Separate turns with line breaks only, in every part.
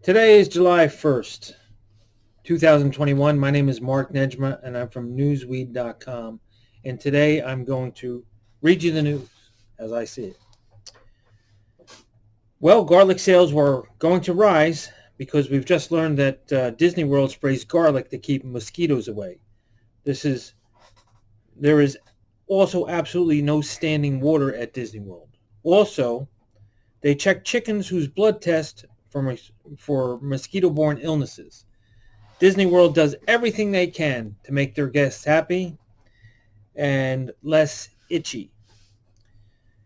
Today is July 1st, 2021. My name is Mark Nejma, and I'm from Newsweed.com. And today I'm going to read you the news as I see it. Well, garlic sales were going to rise because we've just learned that Disney World sprays garlic to keep mosquitoes away. There is also absolutely no standing water at Disney World. Also, they check chickens whose blood test for mosquito-borne illnesses. Disney World does everything they can to make their guests happy and less itchy.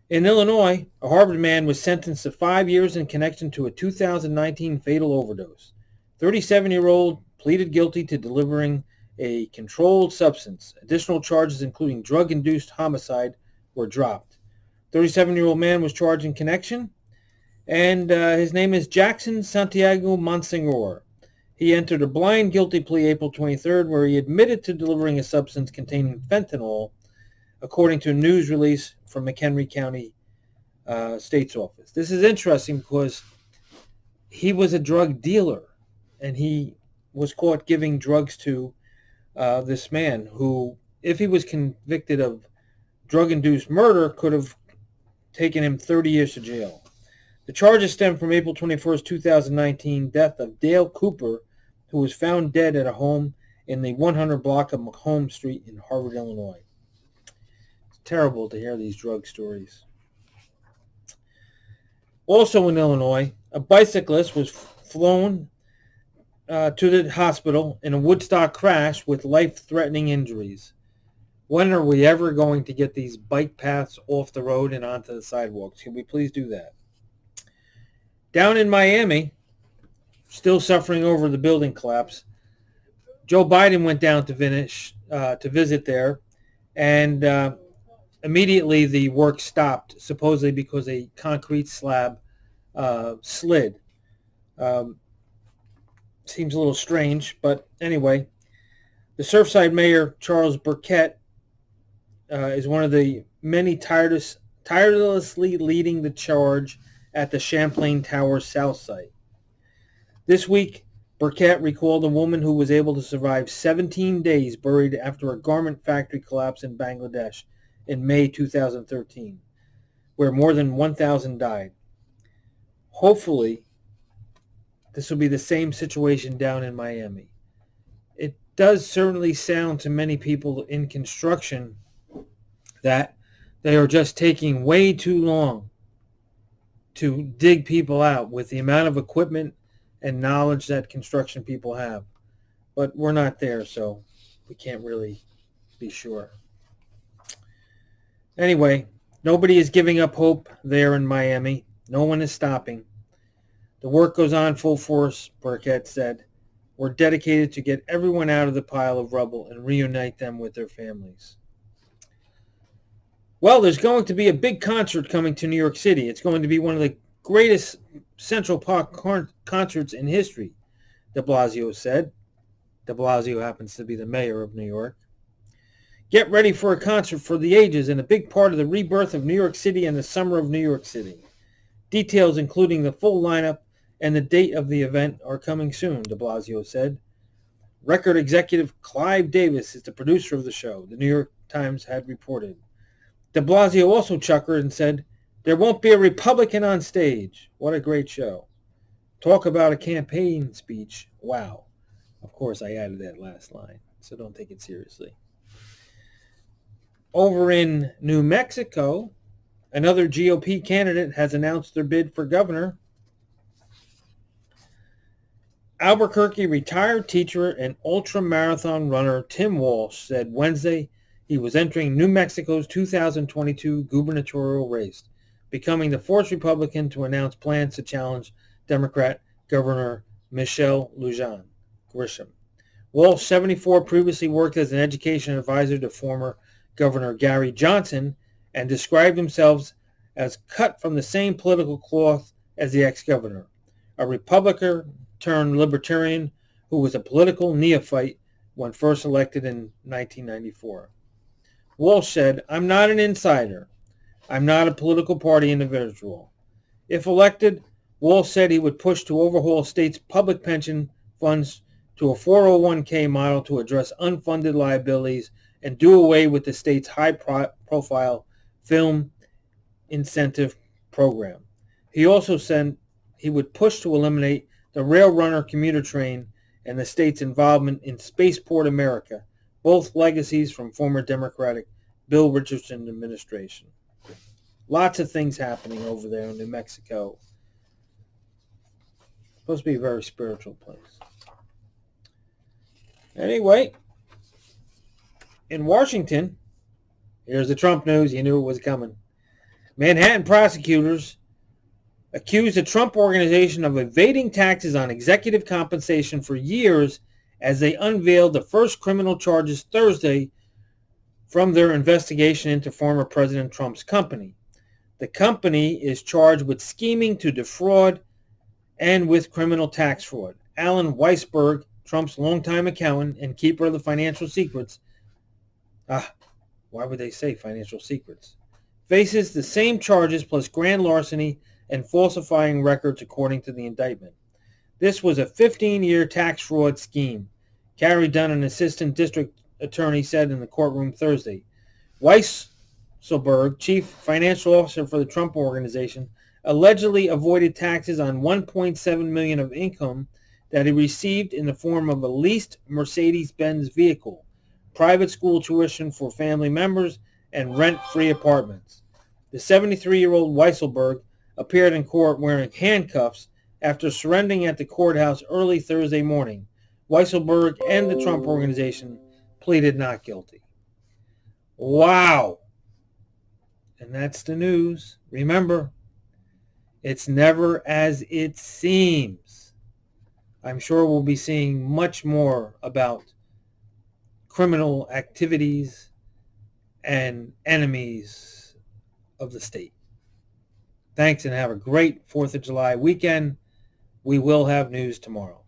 In Illinois, a Harvard man was sentenced to 5 years in connection to a 2019 fatal overdose. 37-year-old pleaded guilty to delivering a controlled substance. Additional charges, including drug-induced homicide, were dropped. 37-year-old man was charged in connection, and his name is Jackson Santiago Monsenor. He entered a blind guilty plea April 23rd where he admitted to delivering a substance containing fentanyl, according to a news release from McHenry County State's office. This is interesting because he was a drug dealer, and he was caught giving drugs to this man who, if he was convicted of drug-induced murder, could have taken him 30 years to jail. The charges stem from April 21st, 2019 death of Dale Cooper, who was found dead at a home in the 100 block of Macomb Street in Harvard, Illinois. It's terrible to hear these drug stories. Also in Illinois, a bicyclist was flown to the hospital in a Woodstock crash with life-threatening injuries. When are we ever going to get these bike paths off the road and onto the sidewalks? Can we please do that? Down in Miami, still suffering over the building collapse, Joe Biden went down to visit there, and immediately the work stopped, supposedly because a concrete slab slid. Seems a little strange, but anyway, the Surfside Mayor Charles Burkett is one of the many tirelessly leading the charge at the Champlain Tower South site. This week, Burkett recalled a woman who was able to survive 17 days buried after a garment factory collapse in Bangladesh in May 2013, where more than 1,000 died. Hopefully, this will be the same situation down in Miami. It does certainly sound to many people in construction that they are just taking way too long to dig people out with the amount of equipment and knowledge that construction people have. But we're not there, so we can't really be sure. Anyway, nobody is giving up hope there in Miami. No one is stopping. The work goes on full force, Burkett said. We're dedicated to get everyone out of the pile of rubble and reunite them with their families. Well, there's going to be a big concert coming to New York City. It's going to be one of the greatest Central Park concerts in history, de Blasio said. De Blasio happens to be the mayor of New York. Get ready for a concert for the ages and a big part of the rebirth of New York City and the summer of New York City. Details including the full lineup and the date of the event are coming soon, de Blasio said. Record executive Clive Davis is the producer of the show, the New York Times had reported. De Blasio also chuckled and said, there won't be a Republican on stage. What a great show. Talk about a campaign speech. Wow. Of course, I added that last line, so don't take it seriously. Over in New Mexico, another GOP candidate has announced their bid for governor. Albuquerque retired teacher and ultra-marathon runner Tim Walsh said Wednesday he was entering New Mexico's 2022 gubernatorial race, becoming the fourth Republican to announce plans to challenge Democrat Governor Michelle Lujan Grisham. Walsh, 74, previously worked as an education advisor to former Governor Gary Johnson and described himself as cut from the same political cloth as the ex-governor, a Republican turned libertarian who was a political neophyte when first elected in 1994. Walsh said, I'm not an insider. I'm not a political party individual. If elected, Walsh said he would push to overhaul states' public pension funds to a 401k model to address unfunded liabilities and do away with the state's high-profile film incentive program. He also said he would push to eliminate the Rail Runner commuter train and the state's involvement in Spaceport America, both legacies from former Democratic Bill Richardson administration. Lots of things happening over there in New Mexico. Supposed to be a very spiritual place. Anyway, in Washington, here's the Trump news. You knew it was coming. Manhattan prosecutors accused the Trump Organization of evading taxes on executive compensation for years as they unveiled the first criminal charges Thursday from their investigation into former President Trump's company. The company is charged with scheming to defraud and with criminal tax fraud. Alan Weisberg, Trump's longtime accountant and keeper of the financial secrets, why would they say financial secrets, faces the same charges plus grand larceny and falsifying records according to the indictment. This was a 15-year tax fraud scheme, Carrie Dunn, an assistant district attorney, said in the courtroom Thursday. Weisselberg, chief financial officer for the Trump Organization, allegedly avoided taxes on $1.7 million of income that he received in the form of a leased Mercedes-Benz vehicle, private school tuition for family members, and rent-free apartments. The 73-year-old Weisselberg appeared in court wearing handcuffs after surrendering at the courthouse early Thursday morning. Weisselberg and the Trump Organization pleaded not guilty. Wow. And that's the news. Remember, it's never as it seems. I'm sure we'll be seeing much more about criminal activities and enemies of the state. Thanks and have a great 4th of July weekend. We will have news tomorrow.